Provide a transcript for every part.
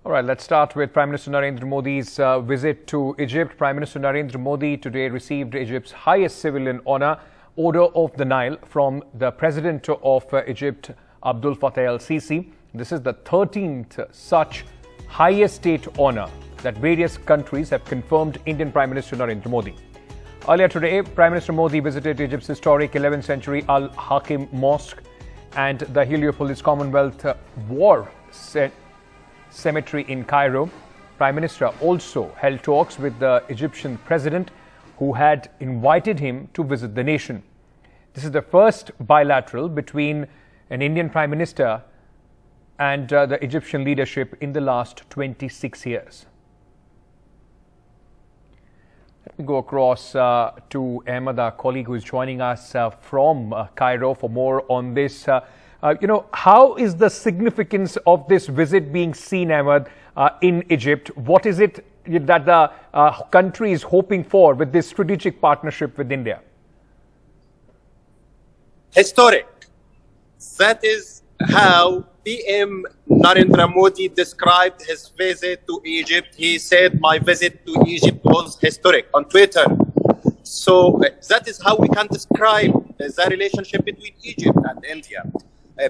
All right, let's start with Prime Minister Narendra Modi's visit to Egypt. Prime Minister Narendra Modi today received Egypt's highest civilian honor, Order of the Nile, from the President of Egypt, Abdel Fattah El-Sisi. This is the 13th such highest state honor that various countries have confirmed Indian Prime Minister Narendra Modi. Earlier today, Prime Minister Modi visited Egypt's historic 11th century Al-Hakim Mosque and the Heliopolis Commonwealth War Cemetery in Cairo. Prime Minister also held talks with the Egyptian president, who had invited him to visit the nation. This is the first bilateral between an Indian Prime Minister and the Egyptian leadership in the last 26 years. Let me go across to Ahmed, our colleague who is joining us from Cairo for more on this. How is the significance of this visit being seen, Ahmed, in Egypt? What is it that the country is hoping for with this strategic partnership with India? Historic. That is how PM Narendra Modi described his visit to Egypt. He said, "My visit to Egypt was historic" on Twitter. So that is how we can describe the relationship between Egypt and India.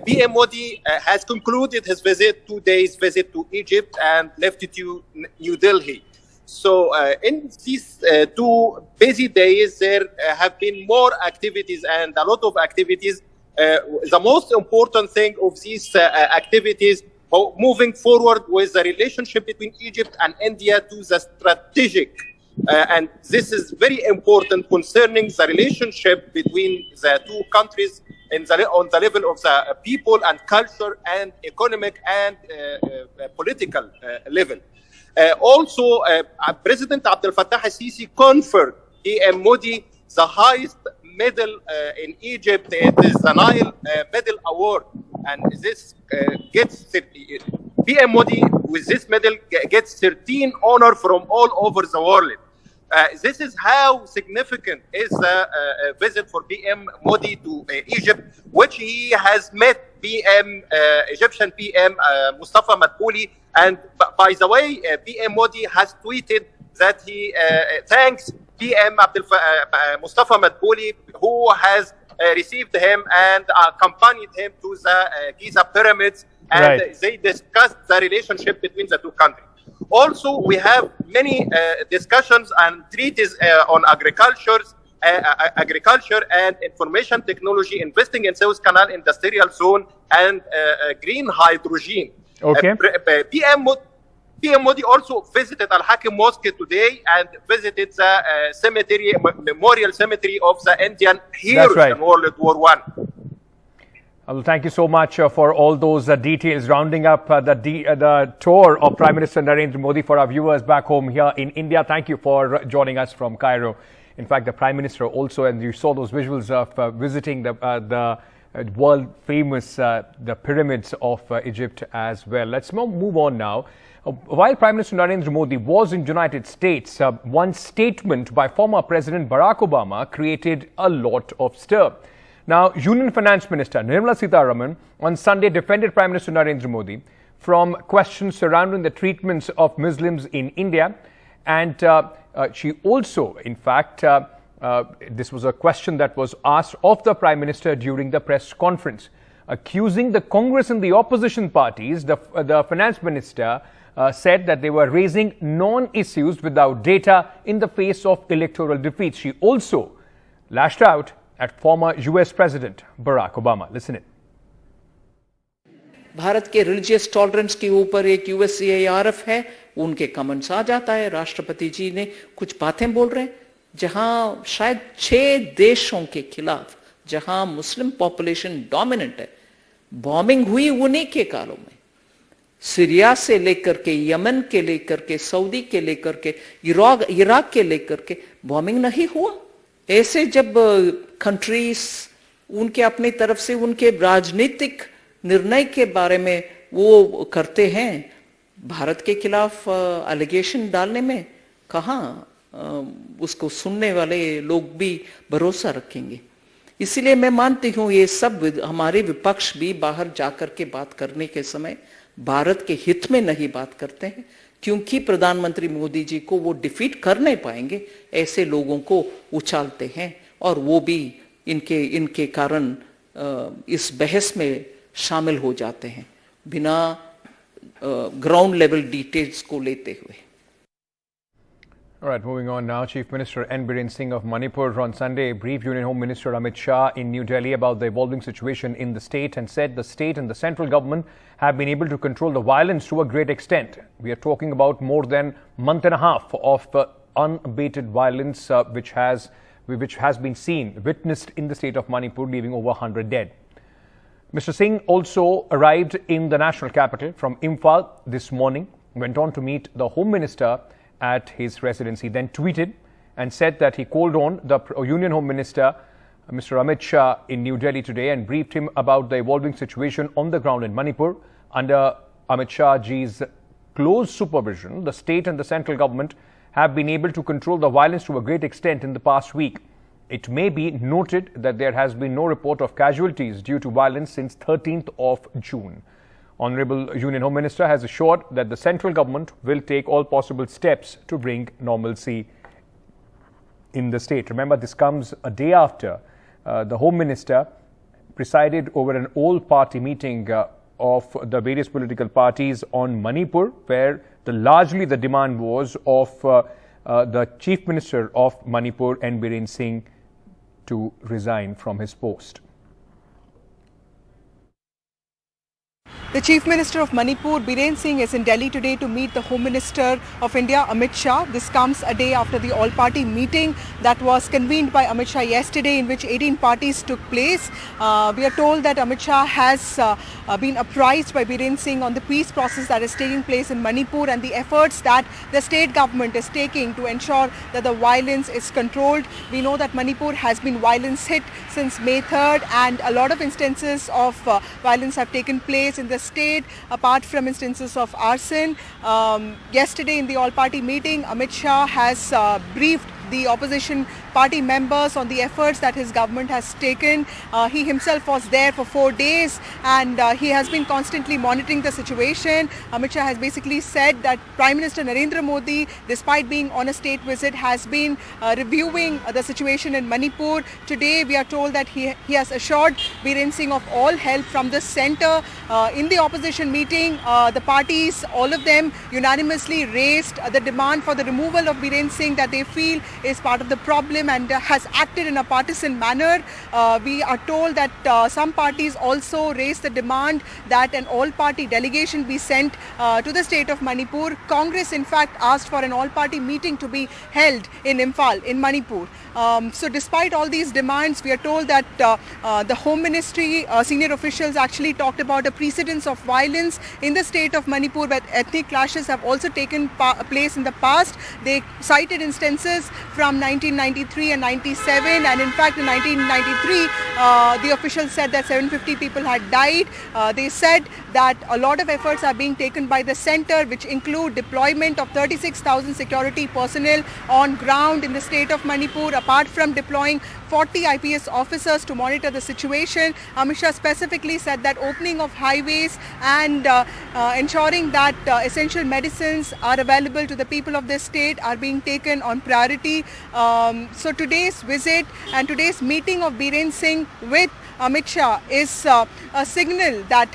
PM Modi has concluded his visit, 2 days visit to Egypt, and left to New Delhi. So in these 2 busy days, there have been more activities and a lot of activities. The most important thing of these activities, moving forward with the relationship between Egypt and India to the strategic. And this is very important concerning the relationship between the 2 countries on the level of the people and culture and economic and political level. Also, President Abdel Fattah El-Sisi conferred PM Modi the highest medal in Egypt. It is the Nile Medal Award, and this gets PM Modi with this medal gets 13 honor from all over the world. This is how significant is the visit for PM Modi to Egypt, which he has met Egyptian PM Mustafa Madbouli. And by the way, PM Modi has tweeted that he thanks PM Mustafa Madbouli, who has received him and accompanied him to the Giza pyramids, and they discussed the relationship between the 2 countries. Also, we have many discussions and treaties on agriculture and information technology, investing in Suez Canal Industrial Zone, and green hydrogen. Okay. PM Modi also visited Al-Hakim Mosque today and visited the memorial cemetery of the Indian heroes in World War I. Well, thank you so much for all those details, rounding up the tour of Prime Minister Narendra Modi for our viewers back home here in India. Thank you for joining us from Cairo. In fact, the Prime Minister also, and you saw those visuals of visiting the world-famous the pyramids of Egypt as well. Let's move on now. While Prime Minister Narendra Modi was in the United States, one statement by former President Barack Obama created a lot of stir. Now, Union Finance Minister Nirmala Sitharaman on Sunday defended Prime Minister Narendra Modi from questions surrounding the treatments of Muslims in India. And she also, in fact, this was a question that was asked of the Prime Minister during the press conference, accusing the Congress and the opposition parties. The Finance Minister said that they were raising non-issues without data in the face of electoral defeat. She also lashed out at former US President Barack Obama. Listen in. Bharat के religious tolerance के ऊपर एक USCIRF है, उनके comments आ जाता है। राष्ट्रपति जी ने कुछ बातें बोल रहे हैं, जहां शायद 6 देशों के खिलाफ, जहां मुस्लिम पॉपुलेशन डोमिनेंट है, बॉम्बिंग हुई उन्हीं के कालों में। सीरिया से लेकर के, यमन के लेकर के, सऊदी के लेकर के, इराक के लेकर के बॉम्बिंग नहीं हुआ। ऐसे जब कंट्रीज उनके अपनी तरफ से उनके राजनीतिक निर्णय के बारे में वो करते हैं, भारत के खिलाफ एलिगेशन डालने में कहां उसको सुनने वाले लोग भी भरोसा रखेंगे। इसलिए मैं मानती हूं ये सब हमारे विपक्ष भी बाहर जाकर के बात करने के समय भारत के हित में नहीं बात करते हैं, क्योंकि प्रधानमंत्री मोदी जी को वो डिफीट कर नहीं पाएंगे, ऐसे लोगों को उछालते हैं और वो भी इनके कारण इस बहस में शामिल हो जाते हैं बिना ग्राउंड लेवल डिटेल्स को लेते हुए. All right, moving on now. Chief Minister N. Biren Singh of Manipur on Sunday briefed Union Home Minister Amit Shah in New Delhi about the evolving situation in the state and said the state and the central government have been able to control the violence to a great extent. We are talking about more than a month and a half of unabated violence which has been witnessed in the state of Manipur, leaving over 100 dead. Mr. Singh also arrived in the national capital from Imphal this morning, went on to meet the Home Minister at his residency, then tweeted and said that he called on the Union Home Minister, Mr. Amit Shah, in New Delhi today and briefed him about the evolving situation on the ground in Manipur. Under Amit Shah ji's close supervision, the state and the central government have been able to control the violence to a great extent in the past week. It may be noted that there has been no report of casualties due to violence since 13th of June. Honorable Union Home Minister has assured that the central government will take all possible steps to bring normalcy in the state. Remember, this comes a day after the Home Minister presided over an all-party meeting of the various political parties on Manipur, where largely the demand was of the Chief Minister of Manipur, N. Biren Singh, to resign from his post. The Chief Minister of Manipur, Biren Singh, is in Delhi today to meet the Home Minister of India, Amit Shah. This comes a day after the all-party meeting that was convened by Amit Shah yesterday, in which 18 parties took place. We are told that Amit Shah has been apprised by Biren Singh on the peace process that is taking place in Manipur and the efforts that the state government is taking to ensure that the violence is controlled. We know that Manipur has been violence hit since May 3rd, and a lot of instances of violence have taken place in the state, apart from instances of arson. Yesterday in the all-party meeting, Amit Shah has briefed the opposition party members on the efforts that his government has taken. He himself was there for 4 days, and he has been constantly monitoring the situation. Amit Shah has basically said that Prime Minister Narendra Modi, despite being on a state visit, has been reviewing the situation in Manipur. Today we are told that he has assured Biren Singh of all help from the centre. In the opposition meeting, the parties, all of them unanimously raised the demand for the removal of Biren Singh that they feel is part of the problem and has acted in a partisan manner. We are told that some parties also raised the demand that an all-party delegation be sent to the state of Manipur. Congress, in fact, asked for an all-party meeting to be held in Imphal, in Manipur. So despite all these demands, we are told that the Home Ministry senior officials actually talked about a precedence of violence in the state of Manipur, where ethnic clashes have also taken place in the past. They cited instances from 1993 and 97, and in fact in 1993 the officials said that 750 people had died. They said that a lot of efforts are being taken by the centre, which include deployment of 36,000 security personnel on ground in the state of Manipur, apart from deploying 40 IPS officers to monitor the situation. Amit Shah specifically said that opening of highways and ensuring that essential medicines are available to the people of this state are being taken on priority. So today's visit and today's meeting of Biren Singh with Amit Shah is a signal that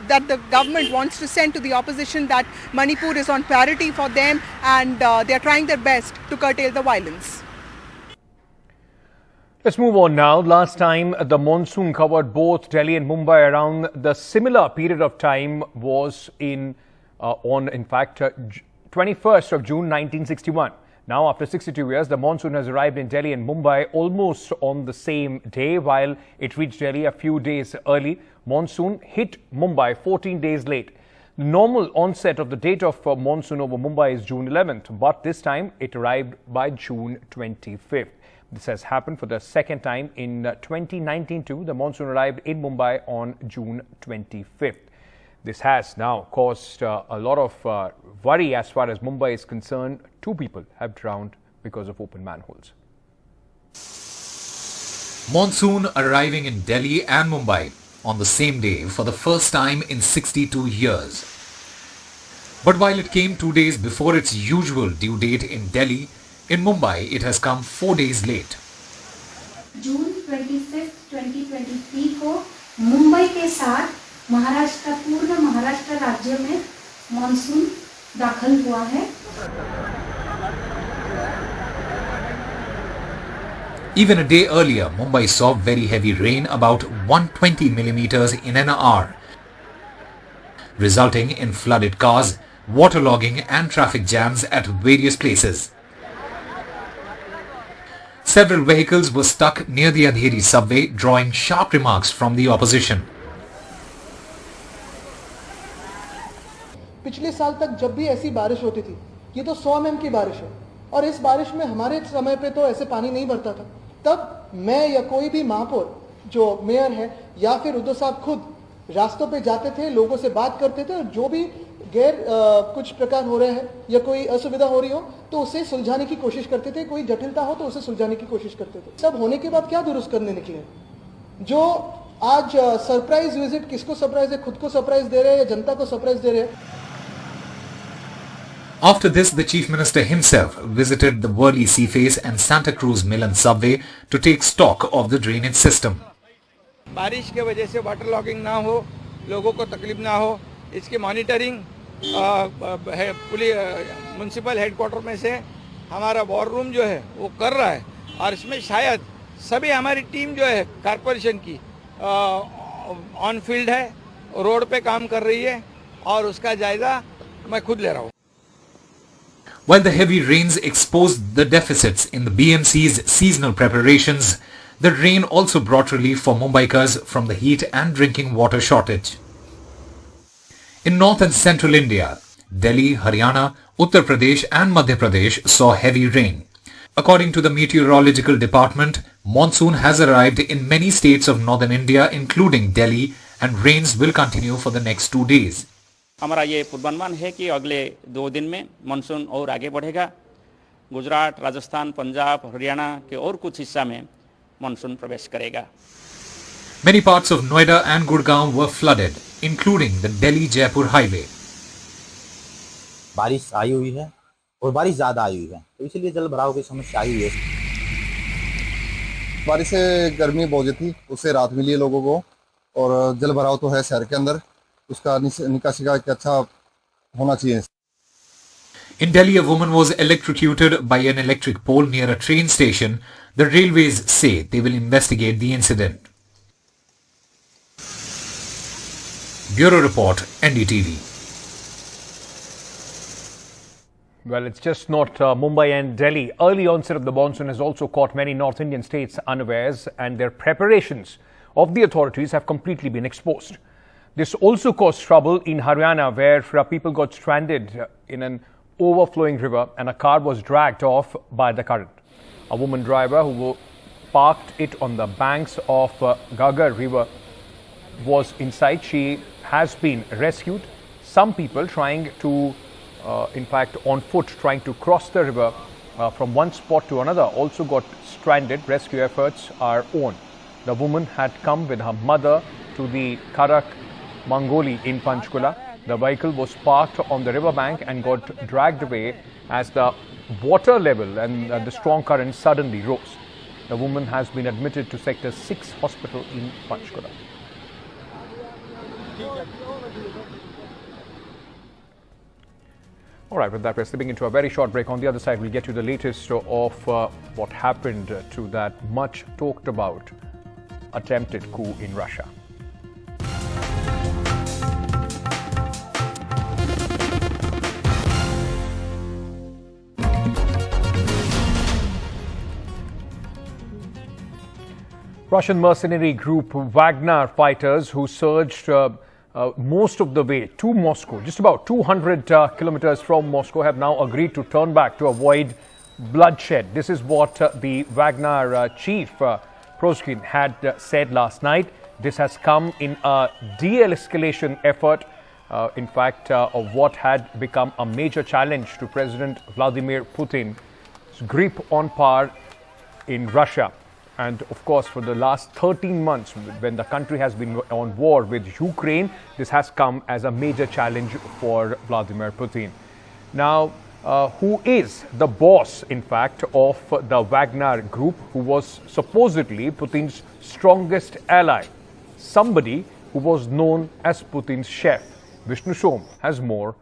that the government wants to send to the opposition that Manipur is on priority for them, and they are trying their best to curtail the violence. Let's move on now. Last time the monsoon covered both Delhi and Mumbai around the similar period of time was in 21st of June 1961. Now, after 62 years, the monsoon has arrived in Delhi and Mumbai almost on the same day. While it reached Delhi a few days early, monsoon hit Mumbai 14 days late. The normal onset of the date of monsoon over Mumbai is June 11th, but this time it arrived by June 25th. This has happened for the second time in 2019 too. The monsoon arrived in Mumbai on June 25th. This has now caused a lot of worry as far as Mumbai is concerned. 2 people have drowned because of open manholes. Monsoon arriving in Delhi and Mumbai. on the same day for the first time in 62 years. But while it came 2 days before its usual due date in Delhi, in Mumbai it has come 4 days late. जून 25, 2023 को मुंबई के साथ महाराष्ट्र पूर्ण महाराष्ट्र राज्य में monsoon दाखिल हुआ है. Even a day earlier, Mumbai saw very heavy rain, about 120 millimeters in an hour, resulting in flooded cars, waterlogging and traffic jams at various places. Several vehicles were stuck near the Andheri subway, drawing sharp remarks from the opposition. पिछले साल तक जब भी ऐसी बारिश होती थी, ये तो 100 mm की बारिश है और इस बारिश में हमारे समय पे तो ऐसे पानी नहीं भरता था. तब मैं या कोई भी महापौर जो मेयर है या फिर उद्धव साहब खुद रास्तों पे जाते थे, लोगों से बात करते थे और जो भी कुछ प्रकार हो रहे हैं या कोई असुविधा हो रही हो तो उसे सुलझाने की कोशिश करते थे, कोई जटिलता हो तो उसे सुलझाने की कोशिश करते थे. सब होने के बाद क्या दुरुस्त करने निकले? जो आज सरप्राइज विजिट, किसको सरप्राइज है? खुद को सरप्राइज दे रहे हैं या जनता को सरप्राइज दे रहे हैं? After this, the Chief Minister himself visited the Worli Seaface and Santa Cruz Milan subway to take stock of the drainage system. बारिश के वजह से वाटर लॉगिंग ना हो, लोगों को तकलीफ ना हो, इसकी मॉनिटरिंग म्युनिसिपल हेडक्वार्टर में से हमारा वॉर रूम जो है वो कर रहा है और इसमें शायद सभी हमारी टीम जो है कारपोरेशन की ऑन फील्ड है, रोड पे काम कर रही है और उसका जायजा मैं खुद ले रहा हूँ. While the heavy rains exposed the deficits in the BMC's seasonal preparations, the rain also brought relief for Mumbaikas from the heat and drinking water shortage. In north and central India, Delhi, Haryana, Uttar Pradesh and Madhya Pradesh saw heavy rain. According to the Meteorological Department, monsoon has arrived in many states of northern India including Delhi, and rains will continue for the next 2 days. हमारा ये पूर्वानुमान है कि अगले 2 दिन में monsoon और आगे बढ़ेगा. गुजरात, राजस्थान, पंजाब, हरियाणा के और कुछ हिस्सा में मानसून प्रवेश करेगा. Many parts of Noida and Gurgaon were flooded, including the Delhi-Jaipur highway. बारिश आई हुई है और बारिश ज़्यादा आई हुई है, तो इसलिए जल भराव की समस्या आई हुई है. बारिश से गर्मी बहुत थी, उससे राहत मिली है लोगों को और जल भराव तो है शहर के अंदर, उसका निकासी का अच्छा होना चाहिए. In Delhi, a woman was electrocuted by an electric pole near a train station. The railways say they will investigate the incident. Bureau Report, NDTV. Well, it's just not Mumbai and Delhi. Early onset of the monsoon has also caught many North Indian states unawares, and their preparations of the authorities have completely been exposed. This also caused trouble in Haryana, where people got stranded in an overflowing river and a car was dragged off by the current. A woman driver who parked it on the banks of Gagar river was inside. She has been rescued. Some people trying to, in fact, on foot trying to cross the river from one spot to another also got stranded. Rescue efforts are on. The woman had come with her mother to the Karak Mangoli in Panchkula. The vehicle was parked on the riverbank and got dragged away as the water level and the strong current suddenly rose. The woman has been admitted to Sector 6 hospital in Panchkula. All right, with that, we're slipping into a very short break. On the other side, we'll get you the latest of what happened to that much talked about attempted coup in Russia. Russian mercenary group Wagner fighters who surged most of the way to Moscow, just about 200 kilometers from Moscow, have now agreed to turn back to avoid bloodshed. This is what the Wagner chief Proskin had said last night. This has come in a de-escalation effort, in fact, of what had become a major challenge to President Vladimir Putin's grip on power in Russia. And of course, for the last 13 months, when the country has been on war with Ukraine, this has come as a major challenge for Vladimir Putin. Now, who is the boss, in fact, of the Wagner group, who was supposedly Putin's strongest ally? Somebody who was known as Putin's chef. Vishnu Shom has more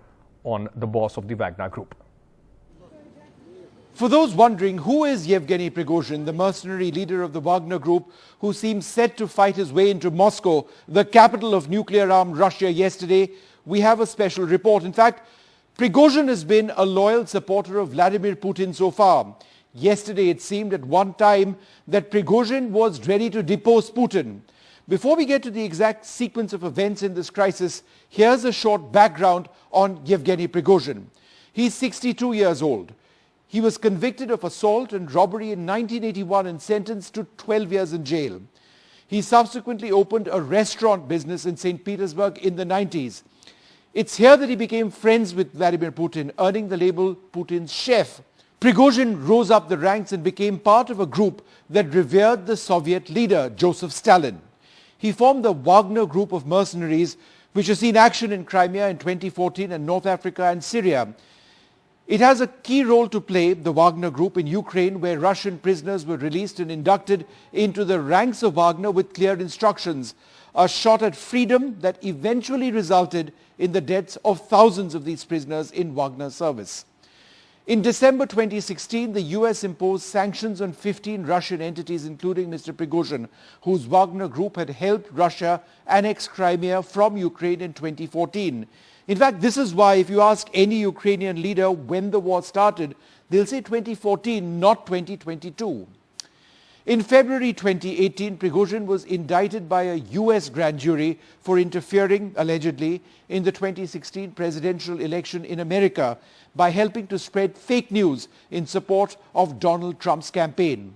on the boss of the Wagner group. For those wondering, who is Yevgeny Prigozhin, the mercenary leader of the Wagner Group, who seems set to fight his way into Moscow, the capital of nuclear-armed Russia, yesterday? We have a special report. In fact, Prigozhin has been a loyal supporter of Vladimir Putin so far. Yesterday, it seemed at one time that Prigozhin was ready to depose Putin. Before we get to the exact sequence of events in this crisis, here's a short background on Yevgeny Prigozhin. He's 62 years old. He was convicted of assault and robbery in 1981 and sentenced to 12 years in jail. He subsequently opened a restaurant business in St. Petersburg in the 90s. It's here that he became friends with Vladimir Putin, earning the label Putin's chef. Prigozhin rose up the ranks and became part of a group that revered the Soviet leader, Joseph Stalin. He formed the Wagner Group of mercenaries, which has seen action in Crimea in 2014 and North Africa and Syria. It has a key role to play, the Wagner Group, in Ukraine, where Russian prisoners were released and inducted into the ranks of Wagner with clear instructions. A shot at freedom that eventually resulted in the deaths of thousands of these prisoners in Wagner's service. In December 2016, the US imposed sanctions on 15 Russian entities, including Mr. Prigozhin, whose Wagner Group had helped Russia annex Crimea from Ukraine in 2014. In fact, this is why if you ask any Ukrainian leader when the war started, they'll say 2014, not 2022. In February 2018, Prigozhin was indicted by a US grand jury for interfering, allegedly, in the 2016 presidential election in America by helping to spread fake news in support of Donald Trump's campaign.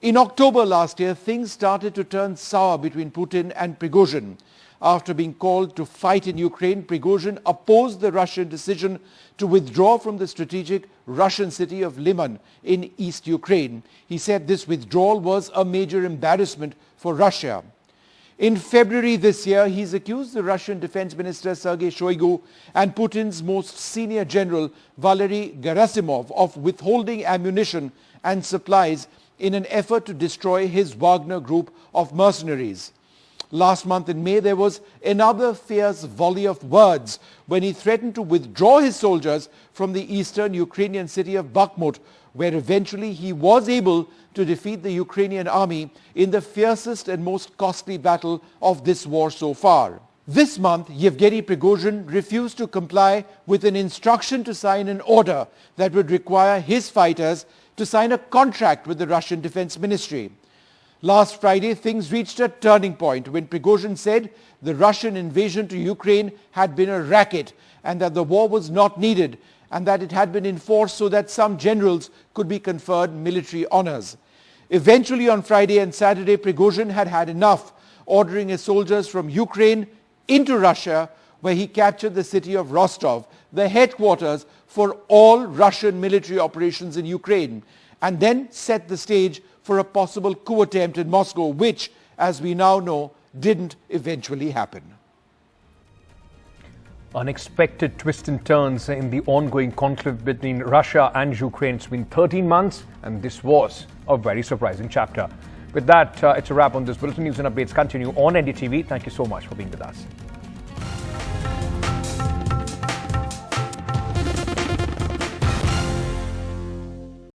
In October last year, things started to turn sour between Putin and Prigozhin. After being called to fight in Ukraine, Prigozhin opposed the Russian decision to withdraw from the strategic Russian city of Liman in East Ukraine. He said this withdrawal was a major embarrassment for Russia. In February this year, he's accused the Russian Defense Minister Sergei Shoigu and Putin's most senior general Valery Gerasimov of withholding ammunition and supplies in an effort to destroy his Wagner Group of mercenaries. Last month in May, there was another fierce volley of words when he threatened to withdraw his soldiers from the eastern Ukrainian city of Bakhmut, where eventually he was able to defeat the Ukrainian army in the fiercest and most costly battle of this war so far. This month, Yevgeny Prigozhin refused to comply with an instruction to sign an order that would require his fighters to sign a contract with the Russian Defense Ministry. Last Friday, things reached a turning point when Prigozhin said the Russian invasion to Ukraine had been a racket and that the war was not needed and that it had been enforced so that some generals could be conferred military honors. Eventually on Friday and Saturday, Prigozhin had had enough, ordering his soldiers from Ukraine into Russia, where he captured the city of Rostov, the headquarters for all Russian military operations in Ukraine, and then set the stage for a possible coup attempt in Moscow, which, as we now know, didn't eventually happen. Unexpected twists and turns in the ongoing conflict between Russia and Ukraine. It's been 13 months, and this was a very surprising chapter. With that, it's a wrap on this bulletin. News and updates continue on NDTV. Thank you so much for being with us.